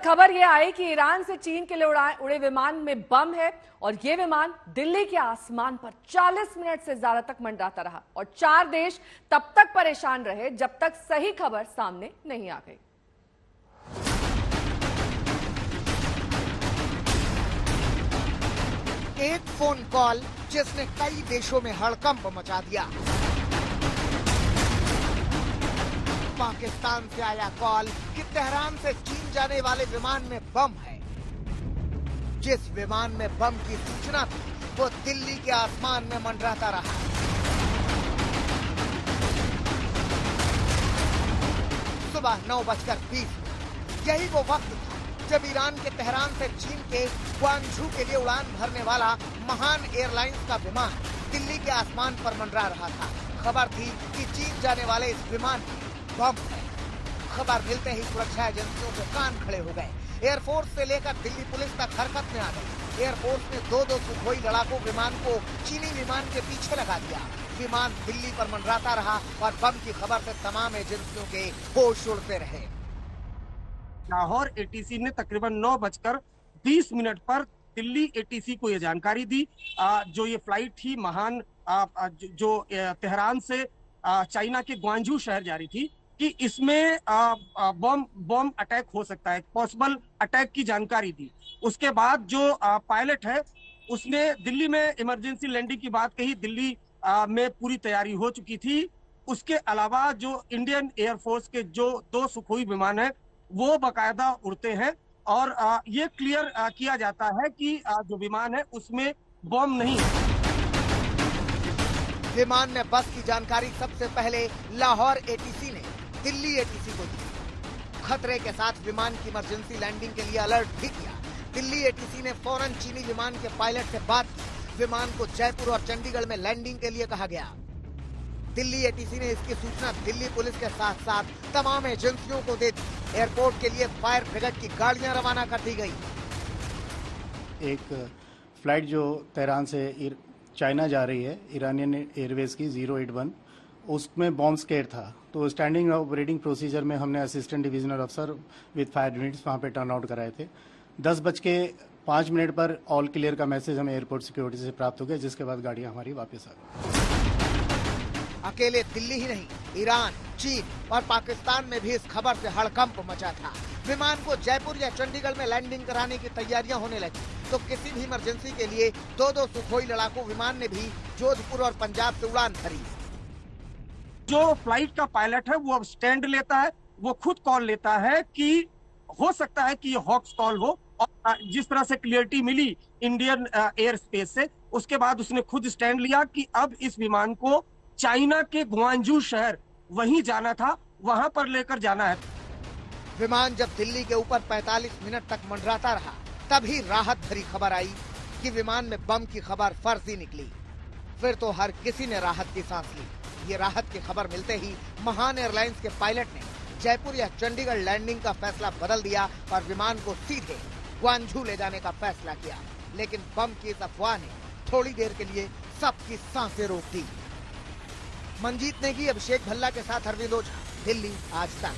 खबर ये आई कि ईरान से चीन के लिए उड़े विमान में बम है और ये विमान दिल्ली के आसमान पर 40 मिनट से ज्यादा तक मंडराता रहा और 4 देश तब तक परेशान रहे जब तक सही खबर सामने नहीं आ गई। एक फोन कॉल जिसने कई देशों में हड़कंप मचा दिया। पाकिस्तान से आया कॉल कि तेहरान से चीन जाने वाले विमान में बम है। जिस विमान में बम की सूचना थी वो दिल्ली के आसमान में मंडराता रहा। सुबह 9:20 यही वो वक्त था जब ईरान के तेहरान से चीन के ग्वांझू के लिए उड़ान भरने वाला महान एयरलाइंस का विमान दिल्ली के आसमान पर मंडरा रहा था। खबर थी कि चीन जाने वाले इस विमान में बम है। खबर मिलते ही सुरक्षा एजेंसियों के कान खड़े हो गए। एयरफोर्स से लेकर दिल्ली पुलिस तक हरकत में आ गई। एयरफोर्स ने दो सुखोई लड़ाकू विमान को चीनी विमान के पीछे लगा दिया। विमान दिल्ली पर मंडराता रहा और बम की खबर से तमाम एजेंसियों के होश उड़ते रहे। लाहौर एटीसी ने तकरीबन 9:20 पर दिल्ली एटीसी को ये जानकारी दी। जो ये फ्लाइट थी महान जो तेहरान से चाइना के ग्वांझू शहर जा रही थी कि इसमें बम अटैक हो सकता है, पॉसिबल अटैक की जानकारी दी। उसके बाद जो पायलट है उसने दिल्ली में इमरजेंसी लैंडिंग की बात कही। दिल्ली में पूरी तैयारी हो चुकी थी। उसके अलावा जो इंडियन एयरफोर्स के जो 2 सुखोई विमान है वो बाकायदा उड़ते हैं और ये क्लियर किया जाता है कि जो विमान है उसमें बम नहीं है। विमान में बस की जानकारी सबसे पहले लाहौर एटीसी ने दिल्ली एटीसी को दी। खतरे के साथ विमान की इमरजेंसी लैंडिंग के लिए अलर्ट भी किया। दिल्ली एटीसी ने फौरन चीनी विमान के पायलट से बात की। विमान को जयपुर और चंडीगढ़ में लैंडिंग के लिए कहा गया। दिल्ली एटीसी ने इसकी सूचना दिल्ली पुलिस के साथ साथ तमाम एजेंसियों को दे दी। एयरपोर्ट के लिए फायर ब्रिगेड की गाड़ियां रवाना कर दी गई। एक फ्लाइट जो तेहरान से चाइना जा रही है, ईरानियन एयरवेज की 081, उसमें बॉम्ब स्केयर था। तो स्टैंडिंग ऑपरेटिंग प्रोसीजर में हमने असिस्टेंट डिविजनल अफसर विद फायर यूनिट्स वहाँ पे टर्न आउट कराए थे। 10:05 पर ऑल क्लियर का मैसेज हमें एयरपोर्ट सिक्योरिटी से प्राप्त हो गया, जिसके बाद गाड़ियाँ हमारी वापस आ गई। अकेले दिल्ली ही नहीं, ईरान, चीन और पाकिस्तान में भी इस खबर से हड़कंप मचा था। विमान को जयपुर या चंडीगढ़ में लैंडिंग कराने की तैयारियां होने लगी तो किसी भी इमरजेंसी के लिए 2 सुखोई लड़ाकू विमान ने भी जोधपुर और पंजाब से उड़ान भरी। जो फ्लाइट का पायलट है वो अब स्टैंड लेता है, वो खुद कॉल लेता है कि हो सकता है कि ये हॉक्स कॉल हो। और जिस तरह से क्लियरिटी मिली इंडियन एयर स्पेस से, उसके बाद उसने खुद स्टैंड लिया कि अब इस विमान को चाइना के ग्वांझू शहर वहीं जाना था, वहां पर लेकर जाना है। विमान जब दिल्ली के ऊपर 45 मिनट तक मंडराता रहा तभी राहत भरी खबर आई कि विमान में बम की खबर फर्जी निकली। फिर तो हर किसी ने राहत की सांस ली। ये राहत की खबर मिलते ही महान एयरलाइंस के पायलट ने जयपुर या चंडीगढ़ लैंडिंग का फैसला बदल दिया और विमान को सीधे ग्वांझू ले जाने का फैसला किया। लेकिन बम की इस अफवाह ने थोड़ी देर के लिए सबकी सांसें रोक दी। मंजीत नेगी, अभिषेक भल्ला के साथ अरविंद ओझा, दिल्ली आज तक।